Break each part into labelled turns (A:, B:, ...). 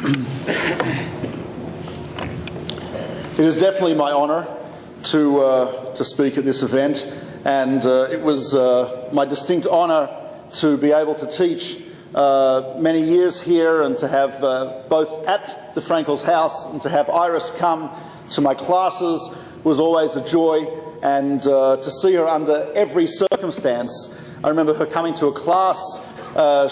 A: It is definitely my honour to speak at this event, and it was my distinct honour to be able to teach many years here, and to have both at the Frankel's house and to have Iris come to my classes was always a joy, and to see her under every circumstance. I remember her coming to a class.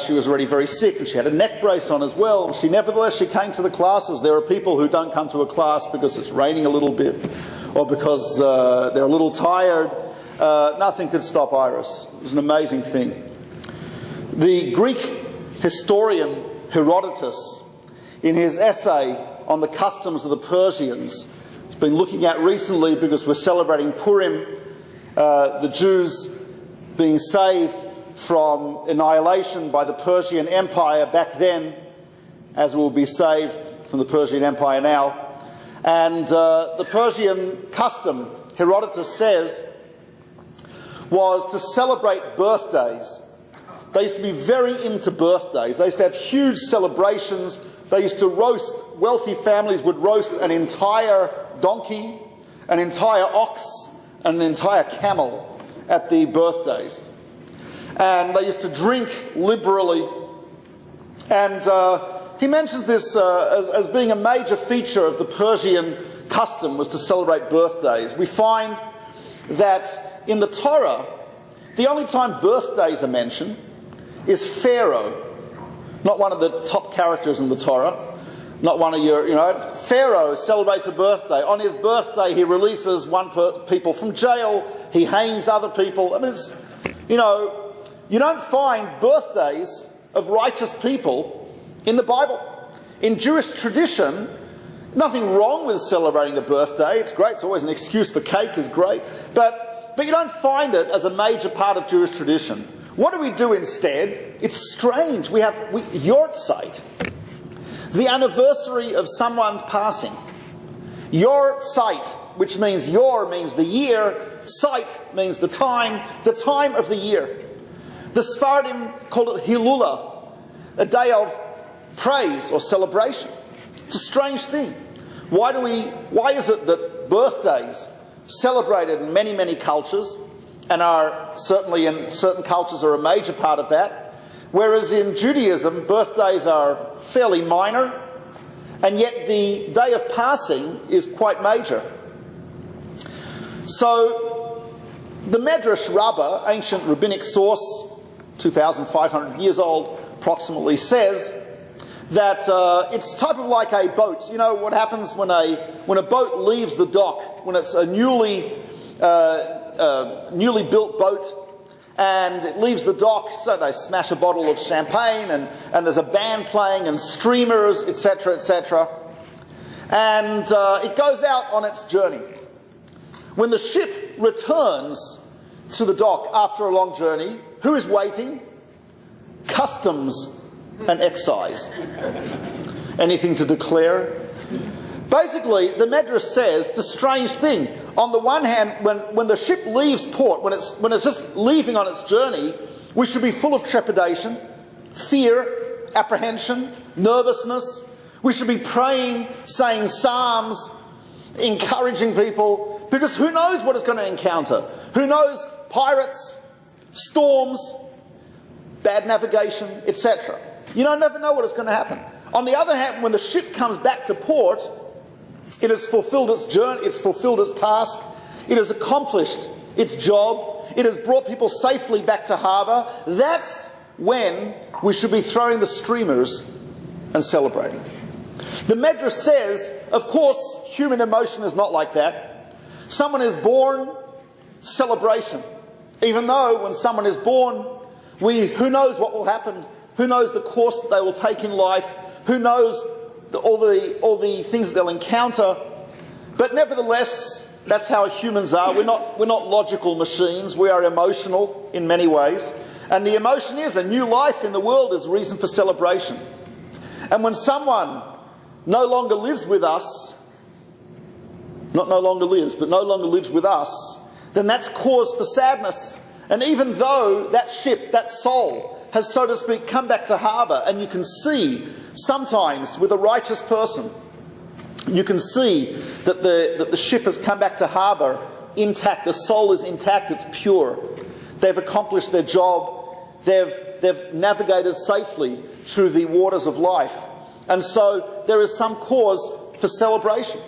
A: She was already very sick and she had a neck brace on as well. Nevertheless, she came to the classes. There are people who don't come to a class because it's raining a little bit or because they're a little tired. Nothing could stop Iris. It was an amazing thing. The Greek historian Herodotus, in his essay on the customs of the Persians, has been looking at recently, because we're celebrating Purim, the Jews being saved from annihilation by the Persian Empire back then, as will be saved from the Persian Empire now. And the Persian custom, Herodotus says, was to celebrate birthdays. They used to be very into birthdays. They used to have huge celebrations. They used to roast, wealthy families would roast an entire donkey, an entire ox, and an entire camel at the birthdays. And they used to drink liberally. And he mentions this as being a major feature of the Persian custom, was to celebrate birthdays. We find that in the Torah, the only time birthdays are mentioned is Pharaoh, not one of the top characters in the Torah, not one of your, Pharaoh celebrates a birthday. On his birthday, he releases people from jail, he hangs other people. I mean, it's, you don't find birthdays of righteous people in the Bible. In Jewish tradition, nothing wrong with celebrating a birthday. It's great. It's always an excuse for cake is great. But you don't find it as a major part of Jewish tradition. What do we do instead? It's strange. We have Yortzeit, the anniversary of someone's passing. Yortzeit, which means yor means the year, sight means the time of the year. The Sephardim called it Hilula, a day of praise or celebration. It's a strange thing. Why is it that birthdays celebrated in many, many cultures, and are certainly in certain cultures are a major part of that, whereas in Judaism birthdays are fairly minor, and yet the day of passing is quite major. So the Medrash Rabbah, ancient rabbinic source, 2,500 years old approximately, says that it's type of like a boat. You know what happens when a boat leaves the dock, when it's a newly built boat, and it leaves the dock, so they smash a bottle of champagne, and there's a band playing and streamers, etc., etc. And it goes out on its journey. When the ship returns to the dock after a long journey, who is waiting? Customs and excise. Anything to declare? Basically, the Medrash says the strange thing. On the one hand, when the ship leaves port, when it's just leaving on its journey, we should be full of trepidation, fear, apprehension, nervousness. We should be praying, saying psalms, encouraging people, because who knows what it's going to encounter? Who knows? Pirates, storms, bad navigation, etc. You don't never know what is going to happen. On the other hand, when the ship comes back to port, it has fulfilled its journey, it's fulfilled its task, it has accomplished its job, it has brought people safely back to harbour. That's when we should be throwing the streamers and celebrating. The Medrash says, of course, human emotion is not like that. Someone is born, celebration. Even though when someone is born, who knows what will happen? Who knows the course that they will take in life? Who knows all the things that they'll encounter? But nevertheless, that's how humans are. We're not logical machines. We are emotional in many ways. And the emotion is a new life in the world is a reason for celebration. And when someone no longer lives with us, no longer lives with us, then that's cause for sadness. And even though that ship, that soul, has, so to speak, come back to harbour, and you can see Sometimes, with a righteous person, you can see that the ship has come back to harbour intact. The soul is intact, it's pure. They've accomplished their job. They've navigated safely through the waters of life. And so there is some cause for celebration.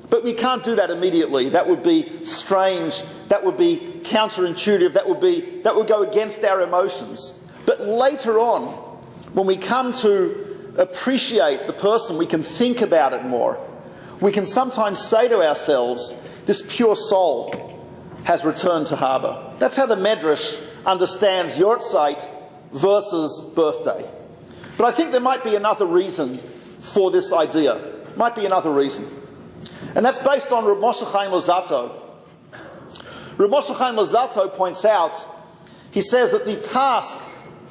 A: But we can't do that immediately. That would be strange. That would be counterintuitive. That would go against our emotions. But later on, when we come to appreciate the person, we can think about it more. We can sometimes say to ourselves, this pure soul has returned to harbour. That's how the Medrash understands Yortzeit versus birthday. But I think there might be another reason for this idea. Might be another reason. And that's based on Rav Moshe Chaim Luzzatto. Rav Moshe Chaim Luzzatto points out, he says that the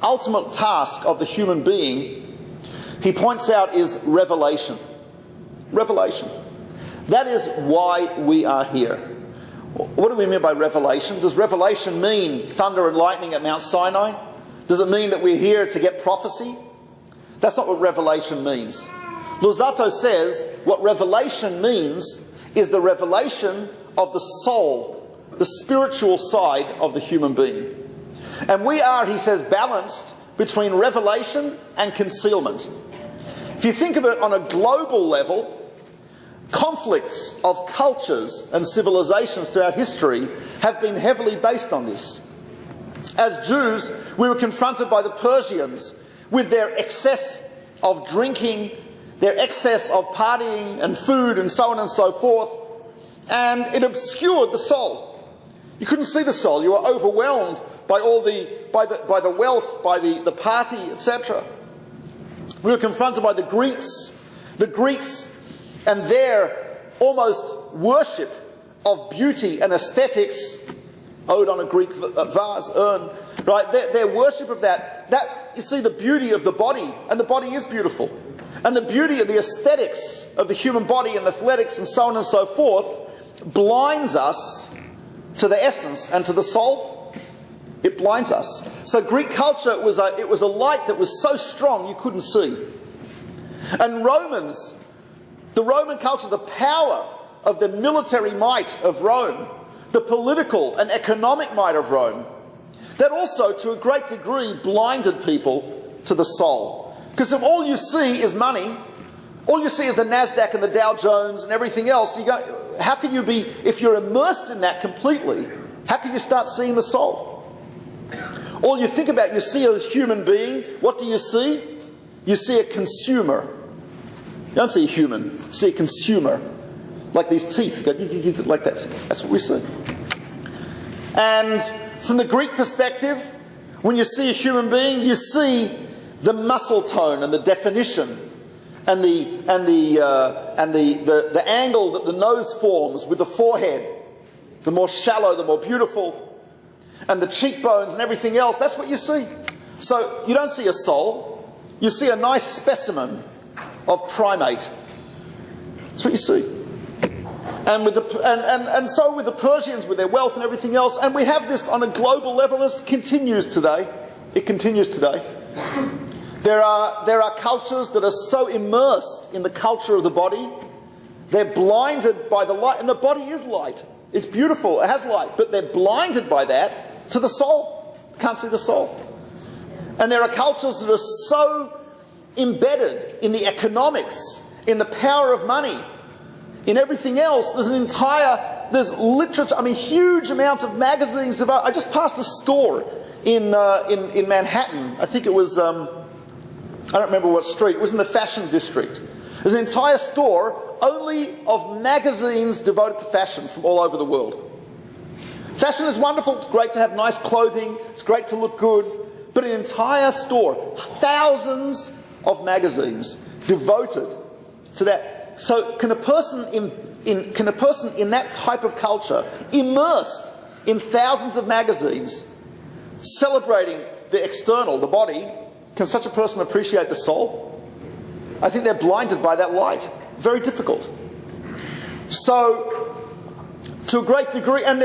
A: ultimate task of the human being, he points out, is revelation. Revelation. That is why we are here. What do we mean by revelation? Does revelation mean thunder and lightning at Mount Sinai? Does it mean that we're here to get prophecy? That's not what revelation means. Luzzatto says what revelation means is the revelation of the soul, the spiritual side of the human being. And we are, he says, balanced between revelation and concealment. If you think of it on a global level, conflicts of cultures and civilizations throughout history have been heavily based on this. As Jews, we were confronted by the Persians with their excess of drinking, their excess of partying and food and so on and so forth, and it obscured the soul. You couldn't see the soul. You were overwhelmed by by the wealth, by the party, etc. We were confronted by the Greeks and their almost worship of beauty and aesthetics, owed on a Greek vase, urn, right? Their worship of that, you see the beauty of the body, and the body is beautiful. And the beauty of the aesthetics of the human body and athletics and so on and so forth blinds us to the essence and to the soul. It blinds us. So Greek culture, it was a light that was so strong you couldn't see. And the Roman culture, the power of the military might of Rome, the political and economic might of Rome, that also to a great degree blinded people to the soul. Because if all you see is money, all you see is the NASDAQ and the Dow Jones and everything else, how can you be, if you're immersed in that completely, how can you start seeing the soul? All you think about, you see a human being, what do you see? You see a consumer. You don't see a human, you see a consumer. Like these teeth, like that. That's what we see. And from the Greek perspective, when you see a human being, you see the muscle tone and the definition and the angle that the nose forms with the forehead. The more shallow, the more beautiful. And the cheekbones and everything else, that's what you see. So you don't see a soul, you see a nice specimen of primate. That's what you see. And so with the Persians, with their wealth and everything else, and we have this on a global level. This continues today. It continues today. There are cultures that are so immersed in the culture of the body, they're blinded by the light, and the body is light. It's beautiful, it has light, but they're blinded by that to the soul. Can't see the soul. And there are cultures that are so embedded in the economics, in the power of money, in everything else. There's literature, huge amounts of magazines. I just passed a store in Manhattan. I think it was, I don't remember what street. It was in the fashion district. There's an entire store only of magazines devoted to fashion from all over the world. Fashion is wonderful. It's great to have nice clothing. It's great to look good. But an entire store, thousands of magazines devoted to that. So can a person in that type of culture, immersed in thousands of magazines, celebrating the external, the body, can such a person appreciate the soul? I think they're blinded by that light. Very difficult. So, to a great degree, and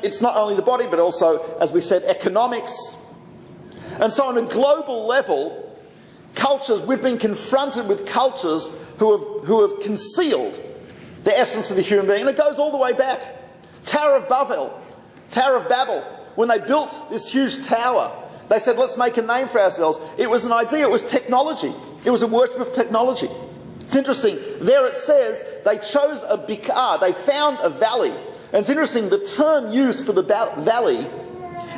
A: it's not only the body, but also, as we said, economics. And so on a global level, cultures, we've been confronted with cultures who have concealed the essence of the human being. And it goes all the way back. Tower of Babel, when they built this huge tower, they said, let's make a name for ourselves. It was an idea, it was technology. It was a worship of technology. It's interesting, there it says they chose a Becher, they found a valley. And it's interesting, the term used for the valley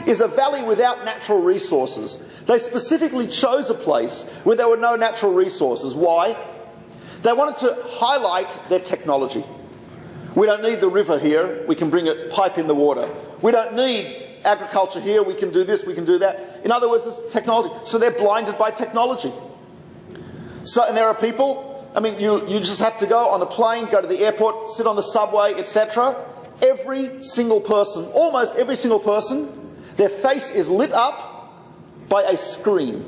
A: is a valley without natural resources. They specifically chose a place where there were no natural resources. Why? They wanted to highlight their technology. We don't need the river here, we can bring a pipe in the water. We don't need agriculture here, we can do this, we can do that. In other words, it's technology. So they're blinded by technology. And there are people, I mean, you just have to go on a plane, go to the airport, sit on the subway, etc. Every single person, almost every single person, their face is lit up by a screen.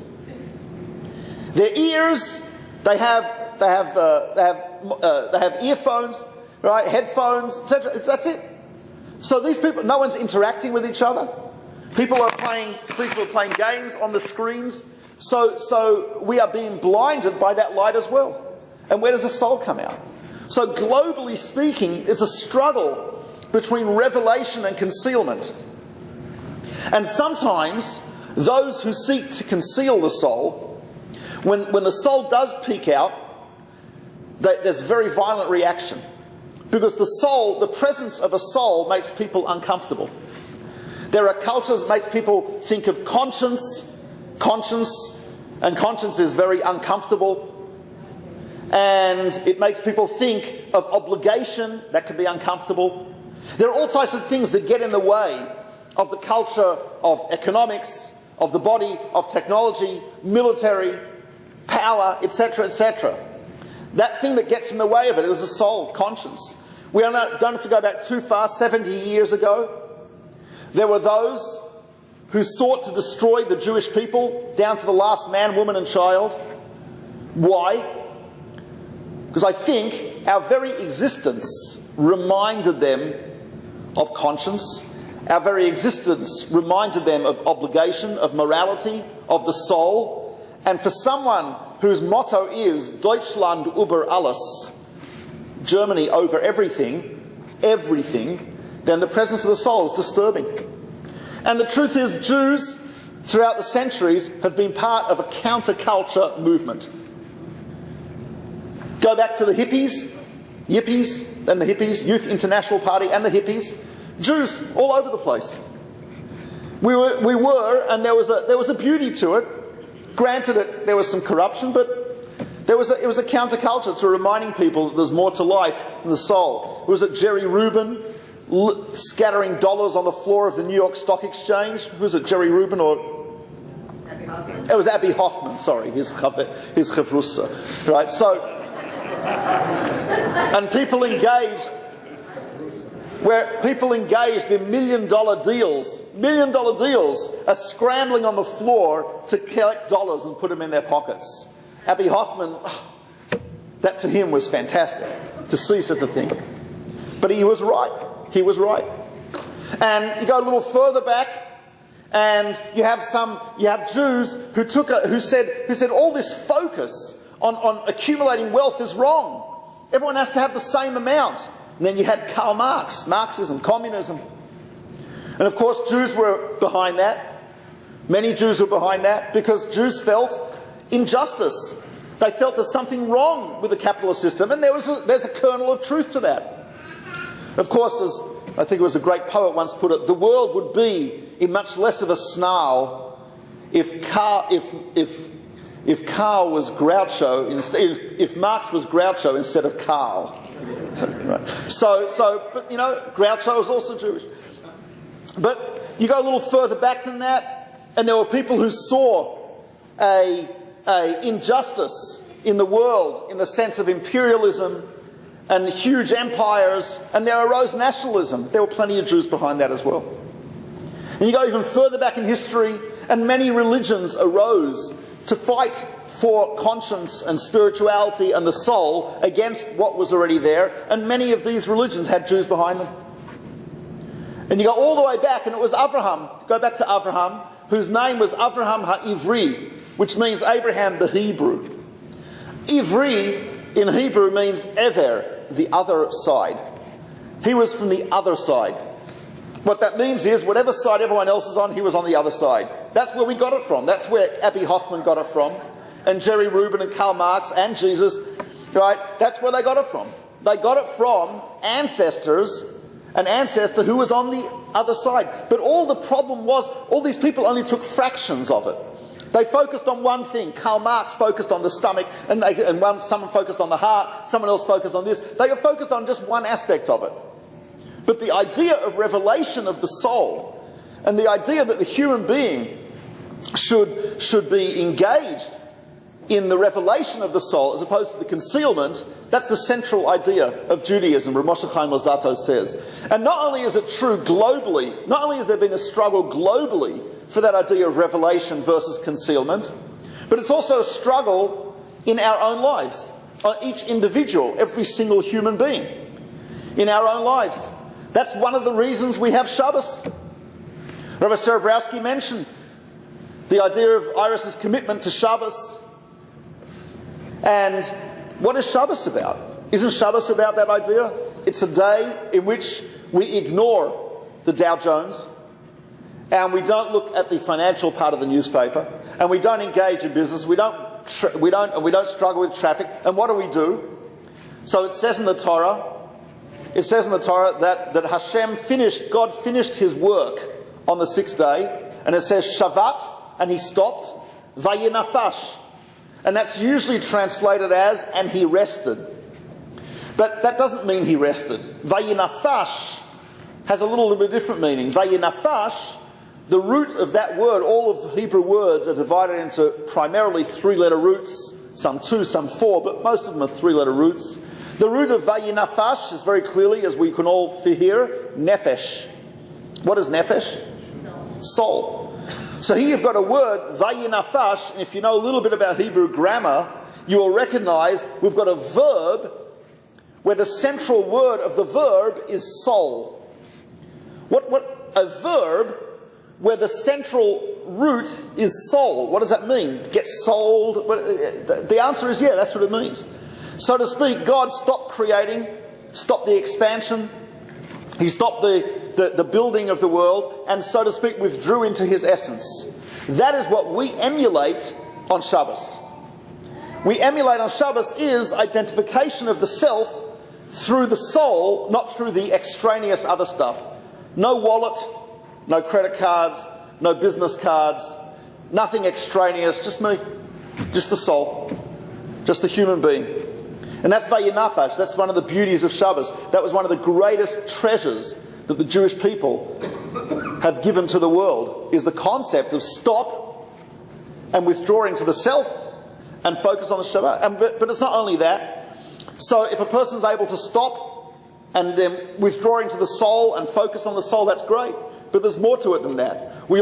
A: Their ears, they have earphones, right? Headphones, etc. That's it. So these people, no one's interacting with each other. People are playing games on the screens. So we are being blinded by that light as well. And where does the soul come out? So globally speaking, it's a struggle between revelation and concealment. And sometimes those who seek to conceal the soul, when the soul does peek out, there's very violent reaction. Because the soul, the presence of a soul makes people uncomfortable. There are cultures that makes people think of conscience, and conscience is very uncomfortable. And it makes people think of obligation, that can be uncomfortable. There are all types of things that get in the way of the culture of economics, of the body, of technology, military, power, etc., etc. That thing that gets in the way of it is the soul, conscience. We don't have to go back too far. 70 years ago, there were those who sought to destroy the Jewish people down to the last man, woman and child. Why? Because I think our very existence reminded them of conscience. Our very existence reminded them of obligation, of morality, of the soul. And for someone whose motto is Deutschland über alles, Germany over everything, then the presence of the soul is disturbing. And the truth is, Jews throughout the centuries have been part of a counterculture movement. Go back to the hippies, then the hippies, Youth International Party and the hippies. Jews all over the place. We were, and there was a beauty to it. Granted, there was some corruption, but it was a counterculture to reminding people that there's more to life than the soul. It was at Jerry Rubin scattering dollars on the floor of the New York Stock Exchange. Was it Jerry Rubin or? It was Abby Hoffman. Sorry, his chavrusa, right? So, and people engaged. Where people engaged in $1 million deals, are scrambling on the floor to collect dollars and put them in their pockets. Abby Hoffman, that to him was fantastic, to see such a thing. But he was right. He was right. And you go a little further back, and you have Jews who said all this focus on accumulating wealth is wrong. Everyone has to have the same amount. And then you had Karl Marx, Marxism, communism. And of course, Jews were behind that. Many Jews were behind that because Jews felt injustice. They felt there's something wrong with the capitalist system, and there's a kernel of truth to that. Of course, as I think it was a great poet once put it, the world would be in much less of a snarl if Karl was Groucho, if Marx was Groucho instead of Karl. But you know, Groucho was also Jewish. But you go a little further back than that, and there were people who saw a injustice in the world in the sense of imperialism and huge empires, and there arose nationalism. There were plenty of Jews behind that as well. And you go even further back in history, and many religions arose to fight for conscience and spirituality and the soul against what was already there, and many of these religions had Jews behind them. And you go all the way back, and it was Avraham, go back to Avraham, whose name was Avraham HaIvri, which means Abraham the Hebrew. Ivri in Hebrew means ever, the other side. He was from the other side. What that means is, whatever side everyone else is on, he was on the other side. That's where we got it from. That's where Abby Hoffman got it from, and Jerry Rubin and Karl Marx and Jesus, right? That's where they got it from. They got it from ancestors, an ancestor who was on the other side. But all the problem was, all these people only took fractions of it. They focused on one thing. Karl Marx focused on the stomach, and someone focused on the heart, someone else focused on this. They were focused on just one aspect of it. But the idea of revelation of the soul, and the idea that the human being should be engaged in the revelation of the soul as opposed to the concealment, that's the central idea of Judaism, Rav Moshe Chaim Luzzatto says. And not only is it true globally, not only has there been a struggle globally for that idea of revelation versus concealment, but it's also a struggle in our own lives, on each individual, every single human being, in our own lives. That's one of the reasons we have Shabbos. Rabbi Serebrowski mentioned the idea of Iris's commitment to Shabbos. And what is Shabbos about? Isn't Shabbos about that idea? It's a day in which we ignore the Dow Jones, and we don't look at the financial part of the newspaper, and we don't engage in business. We don't struggle with traffic. And what do? So it says in the Torah. It says in the Torah that God finished his work on the sixth day, and it says Shavat, and he stopped, Vayinafash. And that's usually translated as, and he rested. But that doesn't mean he rested. Vayinafash has a little bit different meaning. Vayinafash, the root of that word, all of the Hebrew words are divided into primarily three-letter roots, some two, some four, but most of them are three-letter roots. The root of Vayinafash is very clearly, as we can all hear, Nefesh. What is Nefesh? Soul. So here you've got a word, Vayinafash, and if you know a little bit about Hebrew grammar, you will recognize we've got a verb where the central word of the verb is soul. A verb where the central root is soul. What does that mean? Get sold? The answer is yeah, that's what it means. So to speak, God stopped creating, stopped the expansion, he stopped the building of the world, and so to speak withdrew into his essence. That is what we emulate on Shabbos. We emulate on Shabbos is identification of the self through the soul, not through the extraneous other stuff. No wallet, no credit cards, no business cards, nothing extraneous, just me, just the soul, just the human being. And that's Vayinafash. That's one of the beauties of Shabbos. That was one of the greatest treasures that the Jewish people have given to the world, is the concept of stop and withdrawing to the self and focus on the Shabbat. But it's not only that. So if a person's able to stop and then withdrawing to the soul and focus on the soul, that's great. But there's more to it than that. We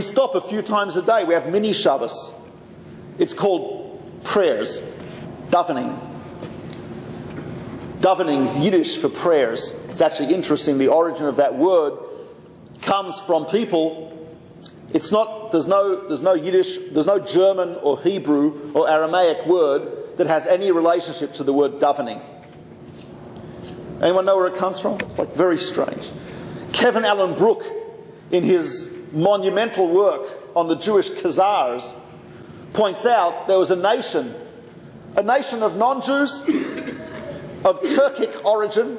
A: stop a few times a day. We have mini Shabbos. It's called prayers. Davening. Davening is Yiddish for prayers. It's actually interesting. The origin of that word comes from people. It's not. There's no Yiddish. There's no German or Hebrew or Aramaic word that has any relationship to the word davening. Anyone know where it comes from? It's like very strange. Kevin Allen Brooke, in his monumental work on the Jewish Khazars, points out there was a nation of non-Jews, of Turkic origin,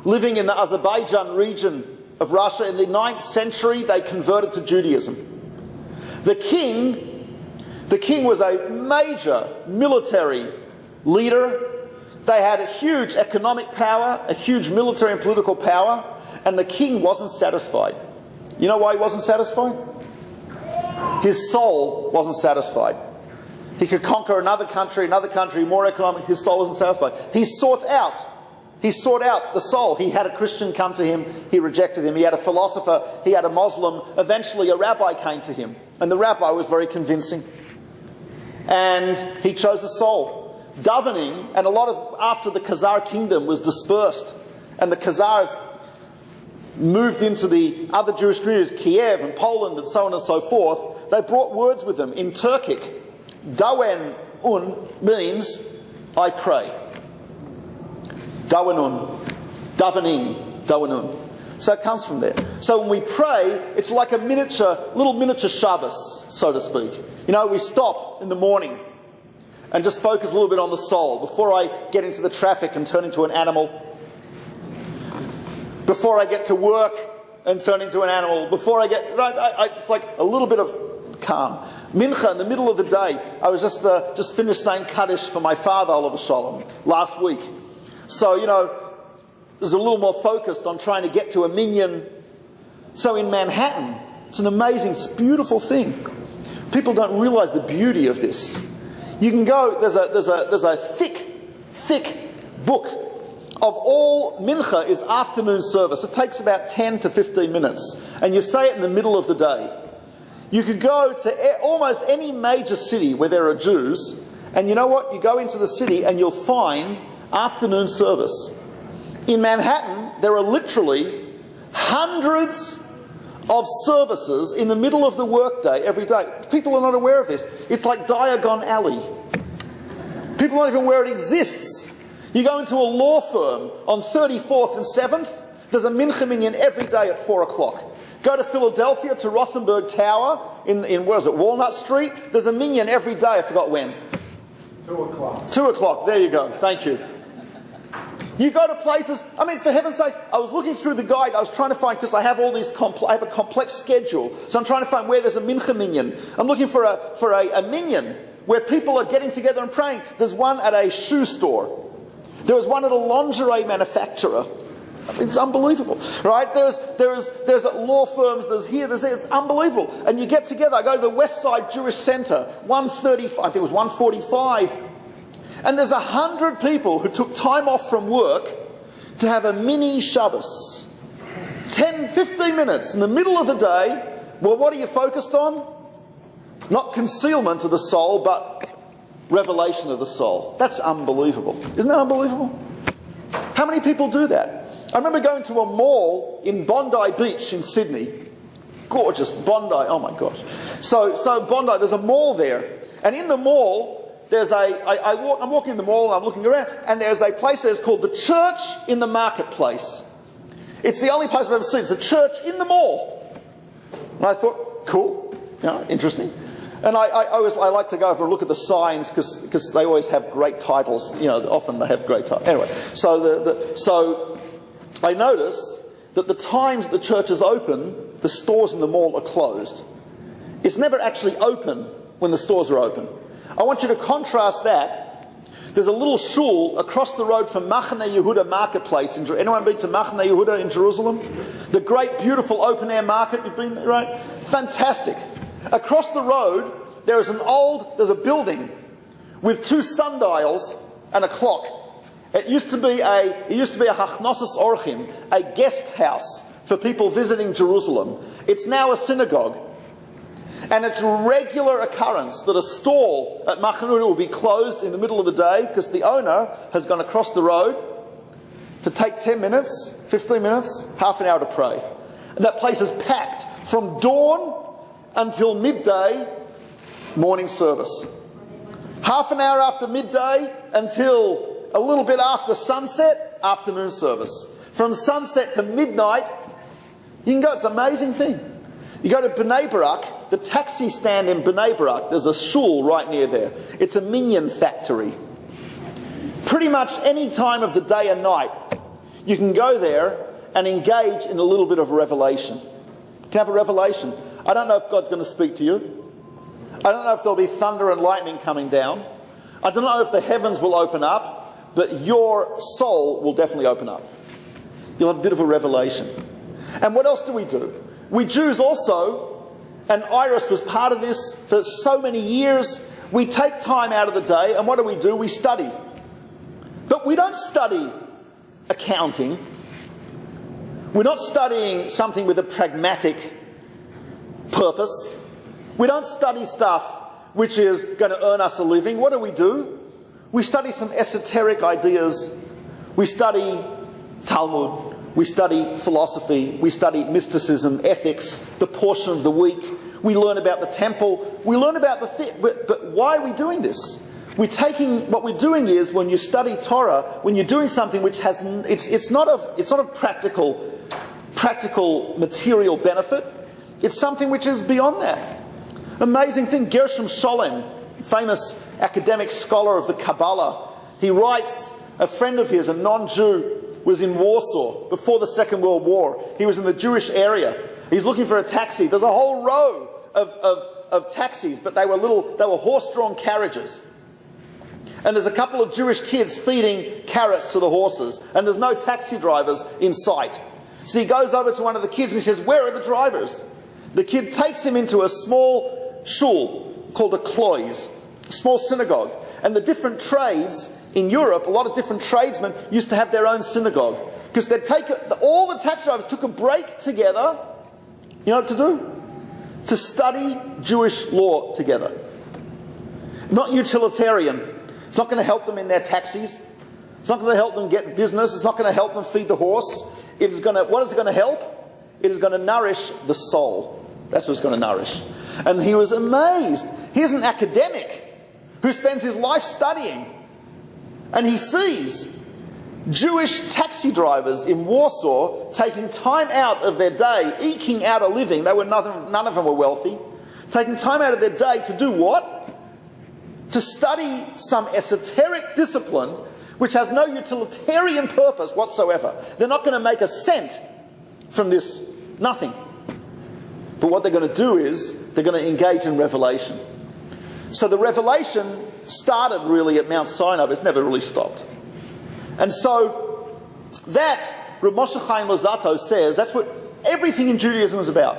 A: living in the Azerbaijan region of Russia. In the 9th century, they converted to Judaism. The king was a major military leader. They had a huge economic power, a huge military and political power, and the king wasn't satisfied. You know why he wasn't satisfied? His soul wasn't satisfied. He could conquer another country, more economic. His soul wasn't satisfied. He sought out the soul. He had a Christian come to him. He rejected him. He had a philosopher. He had a Muslim. Eventually a rabbi came to him. And the rabbi was very convincing. And he chose the soul. Davening, and after the Khazar kingdom was dispersed, and the Khazars moved into the other Jewish communities, Kiev and Poland and so on and so forth, they brought words with them. In Turkic, dawen means I pray. Dawenun, davening, dawenun. So it comes from there. So when we pray, it's like a little miniature Shabbos, so to speak. We stop in the morning and just focus a little bit on the soul before I get into the traffic and turn into an animal. Before I get to work and turn into an animal. Before I get... it's like a little bit of calm. Mincha, in the middle of the day, I was just finished saying Kaddish for my father, Olav Shalom, last week. So, there's a little more focused on trying to get to a minyan. So in Manhattan, it's an amazing, it's a beautiful thing. People don't realise the beauty of this. You can go, there's a thick book of all mincha is afternoon service. It takes about 10 to 15 minutes. And you say it in the middle of the day. You could go to almost any major city where there are Jews, and you know what? You go into the city and you'll find afternoon service. In Manhattan, there are literally hundreds of services in the middle of the workday every day. People are not aware of this. It's like Diagon Alley. People aren't even aware it exists. You go into a law firm on 34th and 7th, there's a mincha minyan every day at 4 o'clock. Go to Philadelphia, to Rothenberg Tower, in Walnut Street, there's a minyan every day, I forgot when.
B: 2 o'clock.
A: 2 o'clock, there you go, thank you. You go to places, for heaven's sakes, I was looking through the guide, I was trying to find, because I have all these, I have a complex schedule, so I'm trying to find where there's a mincha minyan. I'm looking for a minyan where people are getting together and praying. There's one at a shoe store. There was one at a lingerie manufacturer. It's unbelievable, right? There's at law firms, there's here, there's there, it's unbelievable. And you get together, I go to the West Side Jewish Centre, 1:35, I think it was 1:45. And there's 100 people who took time off from work to have a mini Shabbos. 10, 15 minutes in the middle of the day. Well, what are you focused on? Not concealment of the soul, but revelation of the soul. That's unbelievable. Isn't that unbelievable? How many people do that? I remember going to a mall in Bondi Beach in Sydney. Gorgeous, Bondi, oh my gosh. So Bondi, there's a mall there. And in the mall, I'm walking in the mall and I'm looking around, and there's a place there called the Church in the Marketplace. It's the only place I've ever seen. It's a church in the mall. And I thought, cool, interesting. And I like to go over and look at the signs because they always have great titles. Often they have great titles. Anyway, so I notice that the times the church is open, the stores in the mall are closed. It's never actually open when the stores are open. I want you to contrast that. There's a little shul across the road from Machane Yehuda Marketplace. Anyone been to Machane Yehuda in Jerusalem? The great, beautiful open-air market. You've been there, right? Fantastic. Across the road, there's a building with 2 sundials and a clock. It used to be a Hachnosis Orchim, a guest house for people visiting Jerusalem. It's now a synagogue. And it's a regular occurrence that a stall at Machane Yehuda will be closed in the middle of the day because the owner has gone across the road to take 10 minutes, 15 minutes, half an hour to pray. And that place is packed from dawn until midday, morning service. Half an hour after midday until a little bit after sunset, afternoon service. From sunset to midnight, you can go, it's an amazing thing. You go to Bnei Barak, the taxi stand in Bnei Barak, there's a shul right near there. It's a minyan factory. Pretty much any time of the day and night, you can go there and engage in a little bit of revelation. You can have a revelation. I don't know if God's going to speak to you. I don't know if there'll be thunder and lightning coming down. I don't know if the heavens will open up, but your soul will definitely open up. You'll have a bit of a revelation. And what else do? We Jews also, and Iris was part of this for so many years, we take time out of the day, and what do? We study. But we don't study accounting. We're not studying something with a pragmatic purpose. We don't study stuff which is going to earn us a living. What do? We study some esoteric ideas. We study Talmud. We study philosophy, we study mysticism, ethics, the portion of the week. We learn about the temple. We learn about but why are we doing this? What we're doing is, when you study Torah, when you're doing something which has, it's not of practical material benefit. It's something which is beyond that. Amazing thing, Gershom Scholem, famous academic scholar of the Kabbalah, he writes, a friend of his, a non-Jew, was in Warsaw before the Second World War. He was in the Jewish area. He's looking for a taxi. There's a whole row of taxis, but they were horse-drawn carriages. And there's a couple of Jewish kids feeding carrots to the horses, and there's no taxi drivers in sight. So he goes over to one of the kids and he says, "Where are the drivers?" The kid takes him into a small shul called a klois, a small synagogue. And the different trades in Europe, a lot of different tradesmen used to have their own synagogue. Because all the taxi drivers took a break together. You know what to do? To study Jewish law together. Not utilitarian. It's not going to help them in their taxis. It's not going to help them get business. It's not going to help them feed the horse. What is it going to help? It is going to nourish the soul. That's what it's going to nourish. And he was amazed. Here's an academic who spends his life studying. And he sees Jewish taxi drivers in Warsaw taking time out of their day, eking out a living. None of them were wealthy. Taking time out of their day to do what? To study some esoteric discipline which has no utilitarian purpose whatsoever. They're not going to make a cent from this. Nothing. But what they're going to do is they're going to engage in revelation. So the revelation started really at Mount Sinai, but it's never really stopped. And so that, Rav Moshe Chaim Luzzatto says, that's what everything in Judaism is about.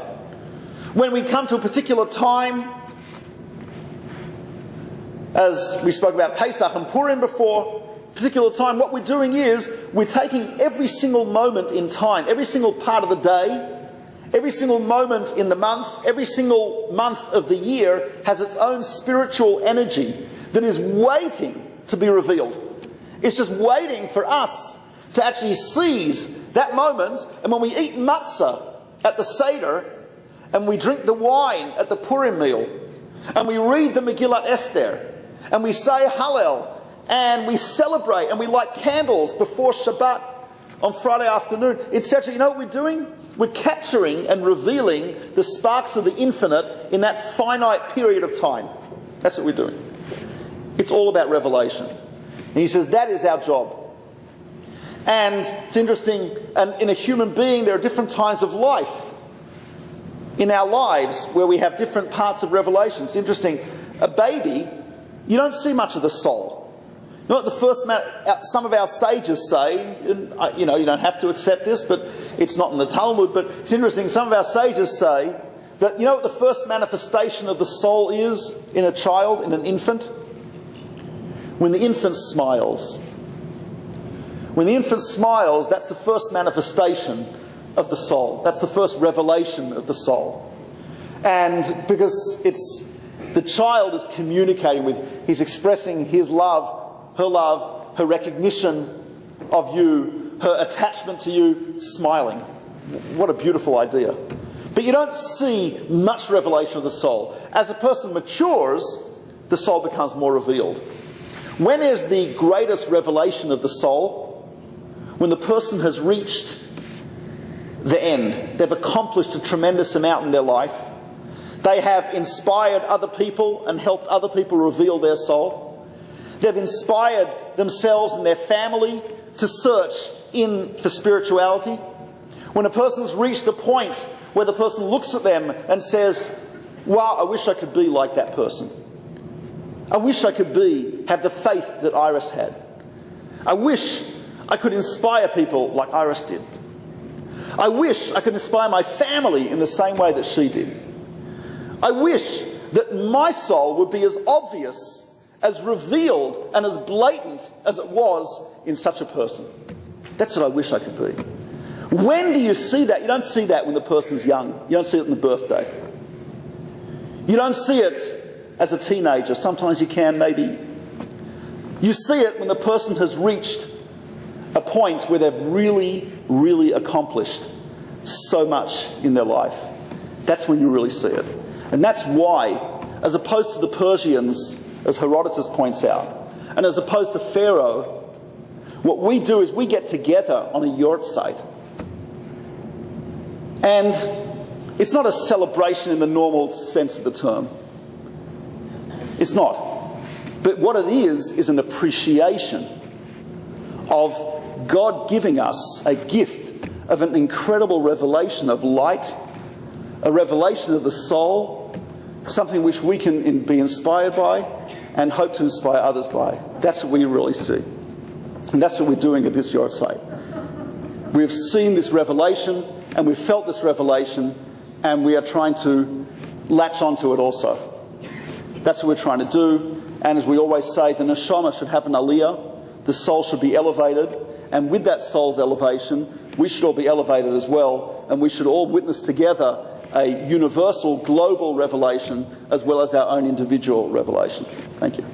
A: When we come to a particular time, as we spoke about Pesach and Purim before, particular time, what we're doing is we're taking every single moment in time, every single part of the day, every single moment in the month, every single month of the year has its own spiritual energy that is waiting to be revealed. It's just waiting for us to actually seize that moment. And when we eat matzah at the Seder, and we drink the wine at the Purim meal, and we read the Megillat Esther, and we say Hallel, and we celebrate, and we light candles before Shabbat on Friday afternoon, etc. You know what we're doing? We're capturing and revealing the sparks of the infinite in that finite period of time. That's what we're doing. It's all about revelation. And he says that is our job. And it's interesting, and in a human being there are different times of life in our lives where we have different parts of revelation. It's interesting. A baby, you don't see much of the soul. You know what some of our sages say, and, you don't have to accept this, but it's not in the Talmud, but it's interesting, some of our sages say that, you know what the first manifestation of the soul is in a child, in an infant? When the infant smiles. When the infant smiles, that's the first manifestation of the soul. That's the first revelation of the soul. And because the child is communicating he's expressing his love, her recognition of you, her attachment to you, smiling. What a beautiful idea. But you don't see much revelation of the soul. As a person matures, the soul becomes more revealed. When is the greatest revelation of the soul? When the person has reached the end. They've accomplished a tremendous amount in their life. They have inspired other people and helped other people reveal their soul. They've inspired themselves and their family to search for spirituality. When a person's reached a point where the person looks at them and says, wow, I wish I could be like that person. I wish I could have the faith that Iris had. I wish I could inspire people like Iris did. I wish I could inspire my family in the same way that she did. I wish that my soul would be as obvious, as revealed, and as blatant as it was in such a person. That's what I wish I could be. When do you see that? You don't see that when the person's young. You don't see it on the birthday. You don't see it as a teenager. Sometimes you can, maybe. You see it when the person has reached a point where they've really, really accomplished so much in their life. That's when you really see it. And that's why, as opposed to the Persians, as Herodotus points out, and as opposed to Pharaoh, what we do is we get together on a yahrzeit. And it's not a celebration in the normal sense of the term. It's not. But what it is an appreciation of God giving us a gift of an incredible revelation of light, a revelation of the soul, something which we can be inspired by and hope to inspire others by. That's what we really see. And that's what we're doing at this yahrzeit. We've seen this revelation and we've felt this revelation and we are trying to latch onto it also. That's what we're trying to do. And as we always say, the neshama should have an aliyah, the soul should be elevated, and with that soul's elevation, we should all be elevated as well, and we should all witness together a universal, global revelation as well as our own individual revelation. Thank you.